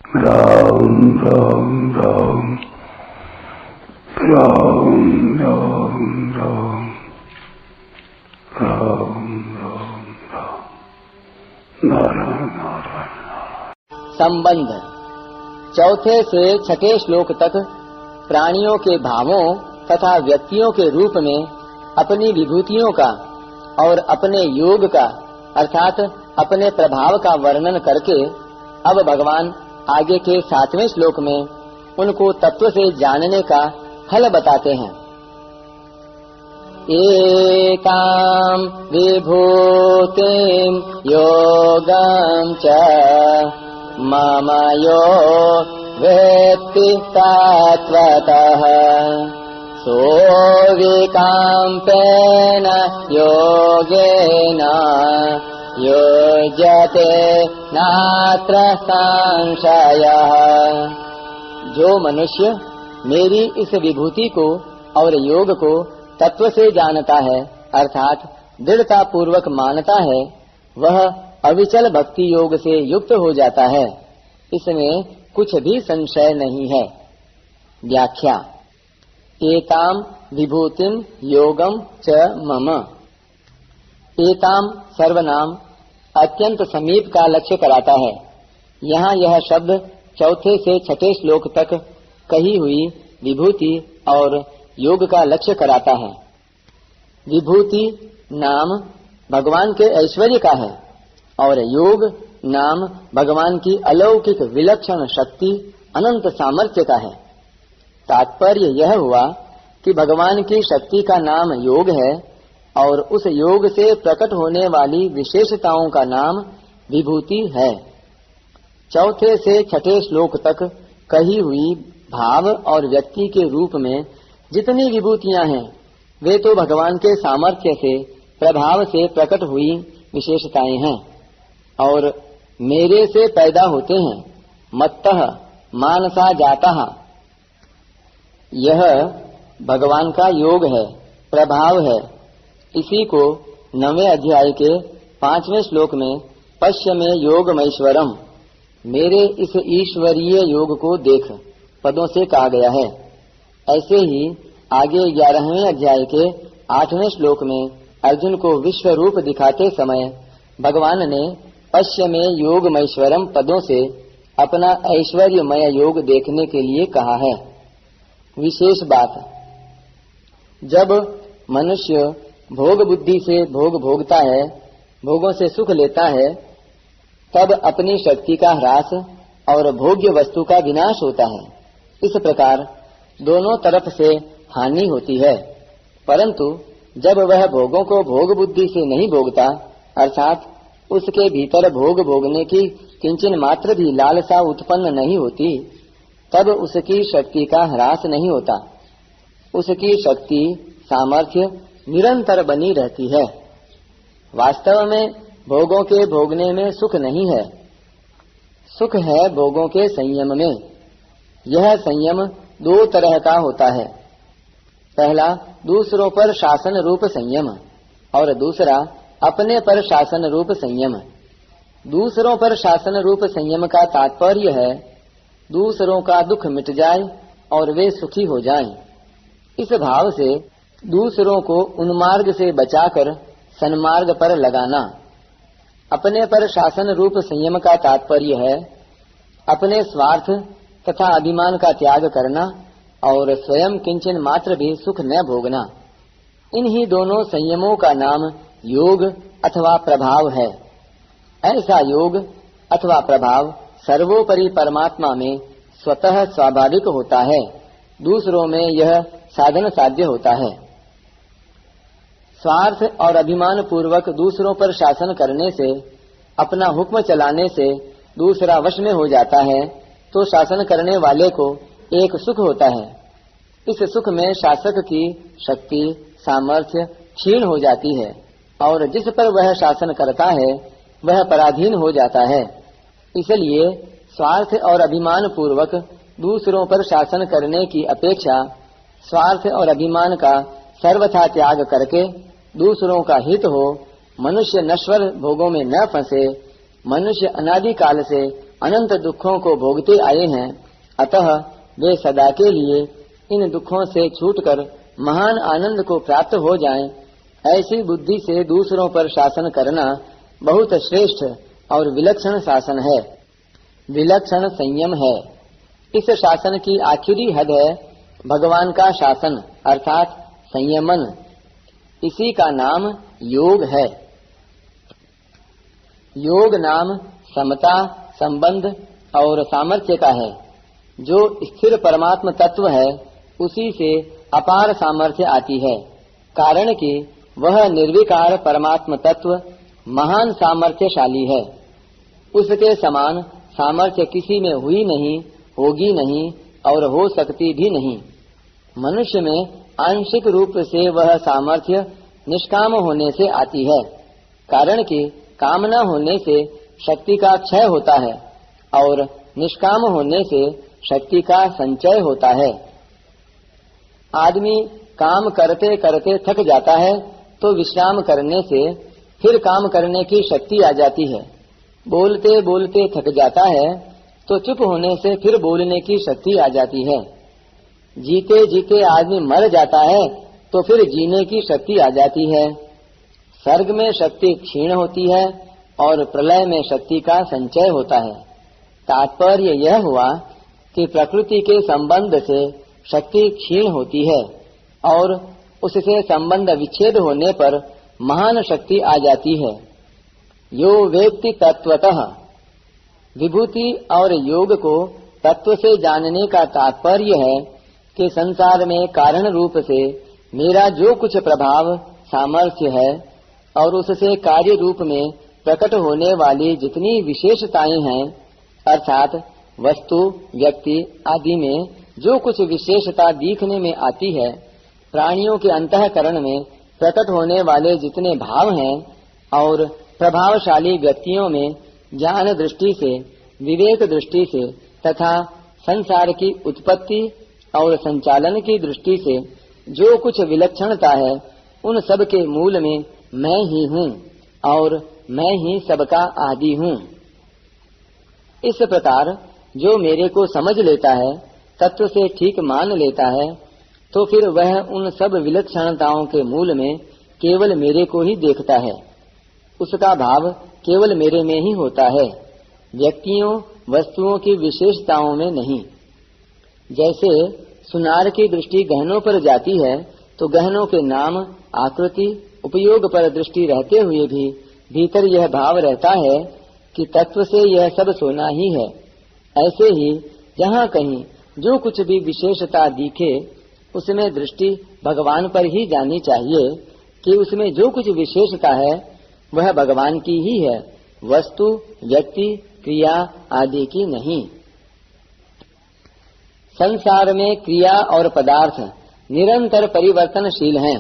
राम राम राम राम राम राम राम राम राम नारायण नारायण। संबंध चौथे से छठे श्लोक तक प्राणियों के भावों तथा व्यक्तियों के रूप में अपनी विभूतियों का और अपने योग का अर्थात अपने प्रभाव का वर्णन करके अब भगवान आगे के 7वें श्लोक में उनको तत्व से जानने का फल बताते हैं। एकाम विभूतिम योगम च मम यो वेत्ति तत्वतः सोऽविकाम्पेन योगेन युज्यते नात्र संशयः। जो मनुष्य मेरी इस विभूति को और योग को तत्व से जानता है अर्थात दृढ़ता पूर्वक मानता है, वह अविचल भक्ति योग से युक्त हो जाता है। इसमें कुछ भी संशय नहीं है। व्याख्या। एताम विभूतिम योगम च मम। एताम सर्वनाम अत्यंत समीप का लक्ष्य कराता है। यहाँ यह शब्द चौथे से छठे श्लोक तक कही हुई विभूति और योग का लक्ष्य कराता है। विभूति नाम भगवान के ऐश्वर्य का है और योग नाम भगवान की अलौकिक विलक्षण शक्ति अनंत सामर्थ्य का है। तात्पर्य यह हुआ कि भगवान की शक्ति का नाम योग है और उस योग से प्रकट होने वाली विशेषताओं का नाम विभूति है। चौथे से छठे श्लोक तक कही हुई भाव और व्यक्ति के रूप में जितनी विभूतियां हैं वे तो भगवान के सामर्थ्य से प्रभाव से प्रकट हुई विशेषताएं हैं और मेरे से पैदा होते हैं। मत्तः मानसा जातः यह भगवान का योग है, प्रभाव है। इसी को 9वें अध्याय के 5वें श्लोक में पश्य में योगमैश्वरम, मेरे इस ईश्वरीय योग को देख पदों से कहा गया है। ऐसे ही आगे 11वें अध्याय के 8वें श्लोक में अर्जुन को विश्व रूप दिखाते समय भगवान ने पश्य में योगमैश्वरम पदों से अपना ऐश्वर्यमय योग देखने के लिए कहा है। विशेष बात, जब मनुष्य भोग बुद्धि से भोग भोगता है, भोगों से सुख लेता है, तब अपनी शक्ति का ह्रास और भोग्य वस्तु का विनाश होता है। इस प्रकार दोनों तरफ से हानि होती है। परंतु जब वह भोगों को भोग बुद्धि से नहीं भोगता अर्थात उसके भीतर भोग भोगने की किंचन मात्र भी लालसा उत्पन्न नहीं होती, तब उसकी शक्ति का ह्रास नहीं होता। उसकी शक्ति सामर्थ्य निरंतर बनी रहती है। वास्तव में भोगों के भोगने में सुख नहीं है, सुख है भोगों के संयम में। यह संयम 2 तरह का होता है। पहला दूसरों पर शासन रूप संयम और दूसरा अपने पर शासन रूप संयम। दूसरों पर शासन रूप संयम का तात्पर्य है दूसरों का दुख मिट जाए और वे सुखी हो जाएं। इस भाव से दूसरों को उन्मार्ग से बचाकर सन्मार्ग पर लगाना। अपने पर शासन रूप संयम का तात्पर्य है अपने स्वार्थ तथा अभिमान का त्याग करना और स्वयं किंचन मात्र भी सुख न भोगना। इन्हीं दोनों संयमों का नाम योग अथवा प्रभाव है। ऐसा योग अथवा प्रभाव सर्वोपरि परमात्मा में स्वतः स्वाभाविक होता है, दूसरों में यह साधन साध्य होता है। स्वार्थ और अभिमान पूर्वक दूसरों पर शासन करने से, अपना हुक्म चलाने से दूसरा वश में हो जाता है तो शासन करने वाले को एक सुख होता है। इस सुख में शासक की शक्ति सामर्थ्य क्षीण हो जाती है और जिस पर वह शासन करता है वह पराधीन हो जाता है। इसलिए स्वार्थ और अभिमान पूर्वक दूसरों पर शासन करने की अपेक्षा स्वार्थ और अभिमान का सर्वथा त्याग करके दूसरों का हित हो, मनुष्य नश्वर भोगों में न फंसे, मनुष्य अनादि काल से अनंत दुखों को भोगते आए हैं, अतः वे सदा के लिए इन दुखों से छूटकर महान आनंद को प्राप्त हो जाएं, ऐसी बुद्धि से दूसरों पर शासन करना बहुत श्रेष्ठ और विलक्षण शासन है, विलक्षण संयम है। इस शासन की आखिरी हद है भगवान का शासन अर्थात संयमन। इसी का नाम योग है। योग नाम समता, संबंध और सामर्थ्य का है। जो स्थिर परमात्म तत्व है उसी से अपार सामर्थ्य आती है, कारण कि वह निर्विकार परमात्म तत्व महान सामर्थ्यशाली है। उसके समान सामर्थ्य किसी में हुई नहीं, होगी नहीं और हो सकती भी नहीं। मनुष्य में आंशिक रूप से वह सामर्थ्य निष्काम होने से आती है, कारण कि कामना होने से शक्ति का क्षय होता है और निष्काम होने से शक्ति का संचय होता है। आदमी काम करते करते थक जाता है तो विश्राम करने से फिर काम करने की शक्ति आ जाती है। बोलते बोलते थक जाता है तो चुप होने से फिर बोलने की शक्ति आ जाती है। जीते जीते आदमी मर जाता है तो फिर जीने की शक्ति आ जाती है। सर्ग में शक्ति क्षीण होती है और प्रलय में शक्ति का संचय होता है। तात्पर्य यह हुआ कि प्रकृति के संबंध से शक्ति क्षीण होती है और उससे संबंध विच्छेद होने पर महान शक्ति आ जाती है। यो वेत्ति तत्वतः, विभूति और योग को तत्व से जानने का तात्पर्य है कि संसार में कारण रूप से मेरा जो कुछ प्रभाव सामर्थ्य है और उससे कार्य रूप में प्रकट होने वाली जितनी विशेषताएं हैं, अर्थात वस्तु, व्यक्ति आदि में जो कुछ विशेषता दिखने में आती है, प्राणियों के अंतःकरण में प्रकट होने वाले जितने भाव हैं और प्रभावशाली व्यक्तियों में ज्ञान दृष्टि से, विवेक दृष्टि से तथा संसार की उत्पत्ति और संचालन की दृष्टि से जो कुछ विलक्षणता है, उन सब के मूल में मैं ही हूँ और मैं ही सबका आदि हूँ। इस प्रकार जो मेरे को समझ लेता है, तत्व से ठीक मान लेता है, तो फिर वह उन सब विलक्षणताओं के मूल में केवल मेरे को ही देखता है। उसका भाव केवल मेरे में ही होता है, व्यक्तियों वस्तुओं की विशेषताओं में नहीं। जैसे सुनार की दृष्टि गहनों पर जाती है तो गहनों के नाम, आकृति, उपयोग पर दृष्टि रहते हुए भी भीतर यह भाव रहता है कि तत्व से यह सब सोना ही है। ऐसे ही जहाँ कहीं जो कुछ भी विशेषता दिखे उसमें दृष्टि भगवान पर ही जानी चाहिए कि उसमें जो कुछ विशेषता है वह भगवान की ही है, वस्तु, व्यक्ति, क्रिया आदि की नहीं। संसार में क्रिया और पदार्थ निरंतर परिवर्तनशील हैं।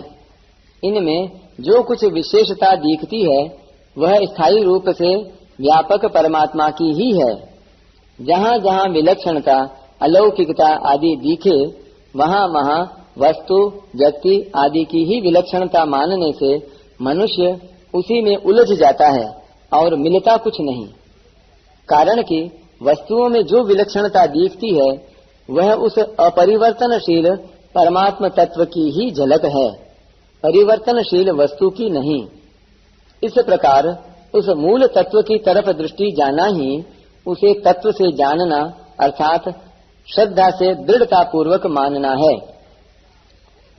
इनमें जो कुछ विशेषता दिखती है वह स्थायी रूप से व्यापक परमात्मा की ही है। जहाँ जहाँ विलक्षणता, अलौकिकता आदि दिखे वहाँ वहाँ वस्तु, व्यक्ति आदि की ही विलक्षणता मानने से मनुष्य उसी में उलझ जाता है और मिलता कुछ नहीं। कारण कि वस्तुओं में जो विलक्षणता दिखती है वह उस अपरिवर्तनशील परमात्म तत्व की ही झलक है, परिवर्तनशील वस्तु की नहीं। इस प्रकार उस मूल तत्व की तरफ दृष्टि जाना ही उसे तत्व से जानना अर्थात श्रद्धा से दृढ़ता पूर्वक मानना है।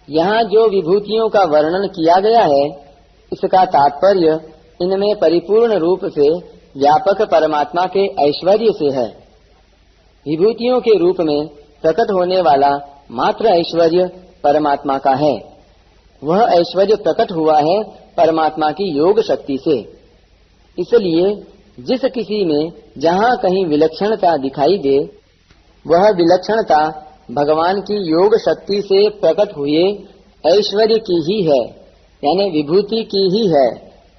यहाँ जो विभूतियों का वर्णन किया गया है इसका तात्पर्य इनमें परिपूर्ण रूप से व्यापक परमात्मा के ऐश्वर्य से है। विभूतियों के रूप में प्रकट होने वाला मात्र ऐश्वर्य परमात्मा का है। वह ऐश्वर्य प्रकट हुआ है परमात्मा की योग शक्ति से। इसलिए जिस किसी में जहाँ कहीं विलक्षणता दिखाई दे वह विलक्षणता भगवान की योग शक्ति से प्रकट हुए ऐश्वर्य की ही है, यानी विभूति की ही है,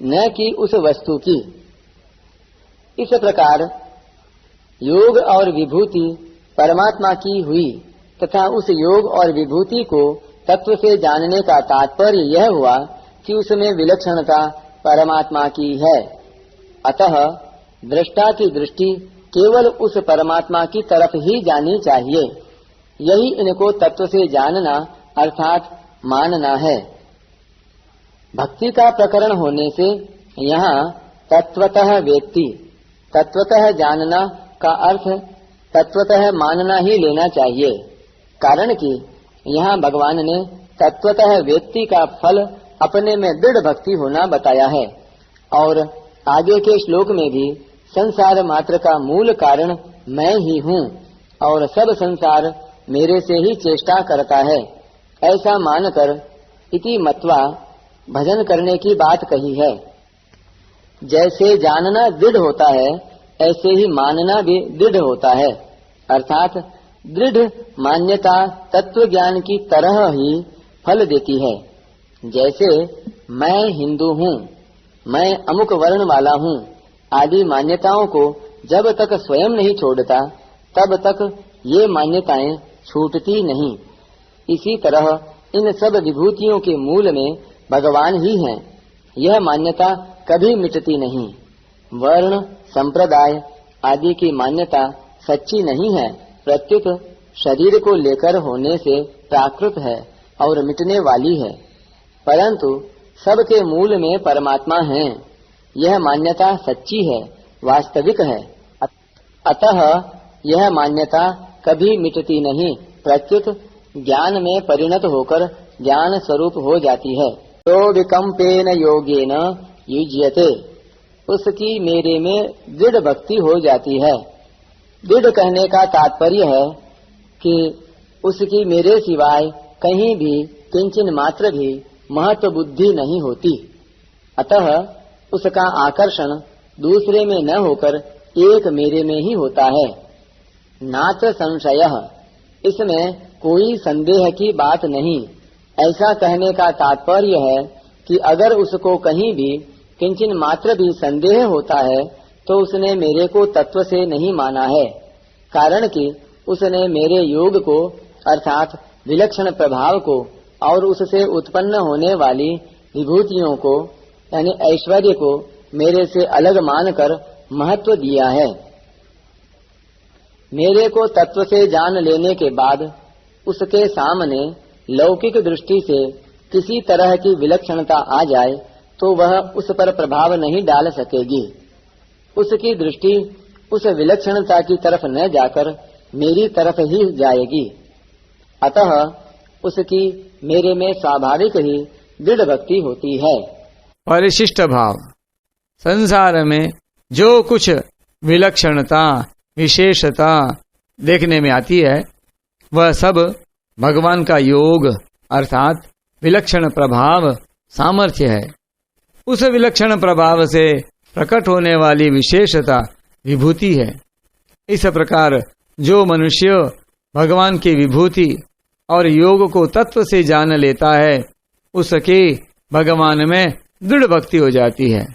न कि उस वस्तु की। इस प्रकार योग और विभूति परमात्मा की हुई तथा उस योग और विभूति को तत्व से जानने का तात्पर्य यह हुआ कि उसमें विलक्षणता परमात्मा की है। अतः दृष्टा की दृष्टि केवल उस परमात्मा की तरफ ही जानी चाहिए। यही इनको तत्व से जानना अर्थात मानना है। भक्ति का प्रकरण होने से यहाँ तत्वतः वेत्ति, तत्वतः जानना का अर्थ तत्वतः मानना ही लेना चाहिए। कारण कि यहाँ भगवान ने तत्वतः वेत्ति का फल अपने में दृढ़ भक्ति होना बताया है और आगे के श्लोक में भी संसार मात्र का मूल कारण मैं ही हूँ और सब संसार मेरे से ही चेष्टा करता है, ऐसा मानकर इति मत्वा भजन करने की बात कही है। जैसे जानना दृढ़ होता है ऐसे ही मानना भी दृढ़ होता है, अर्थात दृढ़ मान्यता तत्व ज्ञान की तरह ही फल देती है। जैसे मैं हिंदू हूँ, मैं अमुक वर्ण वाला हूँ आदि मान्यताओं को जब तक स्वयं नहीं छोड़ता तब तक ये मान्यताएं छूटती नहीं। इसी तरह इन सब विभूतियों के मूल में भगवान ही हैं। यह मान्यता कभी मिटती नहीं। वर्ण संप्रदाय आदि की मान्यता सच्ची नहीं है, प्रत्युत शरीर को लेकर होने से प्राकृत है और मिटने वाली है। परंतु सबके मूल में परमात्मा है। यह मान्यता सच्ची है, वास्तविक है। अतः यह मान्यता कभी मिटती नहीं, प्रत्युत ज्ञान में परिणत होकर ज्ञान स्वरूप हो जाती है। तो विकम्पेन योगेन युज्यते, उसकी मेरे में दृढ़ भक्ति हो जाती है। दृढ़ कहने का तात्पर्य है कि उसकी मेरे सिवाय कहीं भी किंचन मात्र भी महत्व बुद्धि नहीं होती। अतः उसका आकर्षण दूसरे में न होकर एक मेरे में ही होता है। नात्र संशयः, इसमें कोई संदेह की बात नहीं। ऐसा कहने का तात्पर्य है कि अगर उसको कहीं भी किंचन मात्र भी संदेह होता है तो उसने मेरे को तत्व से नहीं माना है। कारण कि उसने मेरे योग को अर्थात विलक्षण प्रभाव को और उससे उत्पन्न होने वाली विभूतियों को यानी ऐश्वर्य को मेरे से अलग मानकर महत्व दिया है। मेरे को तत्व से जान लेने के बाद उसके सामने लौकिक दृष्टि से किसी तरह की विलक्षणता आ जाए तो वह उस पर प्रभाव नहीं डाल सकेगी। उसकी दृष्टि उस विलक्षणता की तरफ न जाकर मेरी तरफ ही जाएगी। अतः उसकी मेरे में स्वाभाविक ही दृढ़ भक्ति होती है। परिशिष्ट भाव, संसार में जो कुछ विलक्षणता विशेषता देखने में आती है वह सब भगवान का योग अर्थात विलक्षण प्रभाव सामर्थ्य है। उस विलक्षण प्रभाव से प्रकट होने वाली विशेषता विभूति है। इस प्रकार जो मनुष्य भगवान की विभूति और योग को तत्व से जान लेता है उसकी भगवान में दृढ़ भक्ति हो जाती है।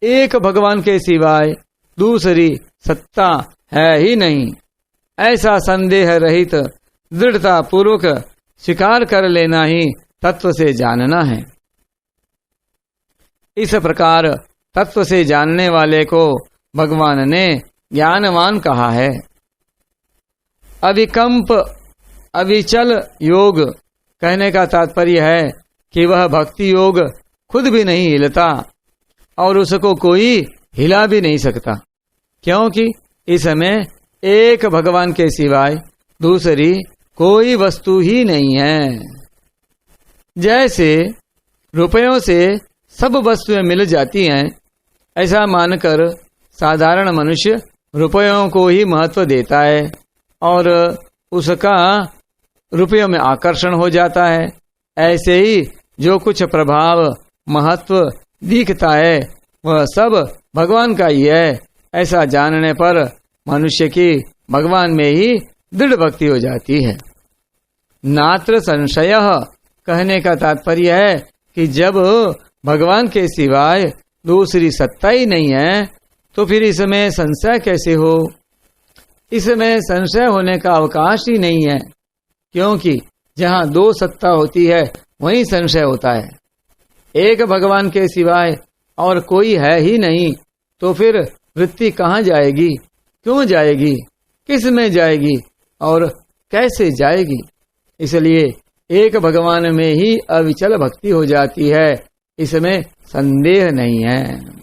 एक भगवान के सिवाय दूसरी सत्ता है ही नहीं, ऐसा संदेह रहित दृढ़ता पूर्वक स्वीकार कर लेना ही तत्व से जानना है। इस प्रकार तत्व से जानने वाले को भगवान ने ज्ञानवान कहा है। अविकम्प अविचल योग कहने का तात्पर्य है कि वह भक्ति योग खुद भी नहीं हिलता और उसको कोई हिला भी नहीं सकता, क्योंकि इसमें एक भगवान के सिवाय दूसरी कोई वस्तु ही नहीं है। जैसे रुपयों से सब वस्तुएं मिल जाती हैं, ऐसा मानकर साधारण मनुष्य रुपयों को ही महत्व देता है और उसका रुपयों में आकर्षण हो जाता है। ऐसे ही जो कुछ प्रभाव महत्व दिखता है वह सब भगवान का ही है, ऐसा जानने पर मनुष्य की भगवान में ही दृढ़ भक्ति हो जाती है। नात्र संशयः कहने का तात्पर्य है कि जब भगवान के सिवाय दूसरी सत्ता ही नहीं है तो फिर इसमें संशय कैसे हो। इसमें संशय होने का अवकाश ही नहीं है, क्योंकि जहाँ दो सत्ता होती है वहीं संशय होता है। एक भगवान के सिवाय और कोई है ही नहीं तो फिर वृत्ति कहाँ जाएगी। क्यों जाएगी, किस में जाएगी और कैसे जाएगी। इसलिए एक भगवान में ही अविचल भक्ति हो जाती है, इसमें संदेह नहीं है।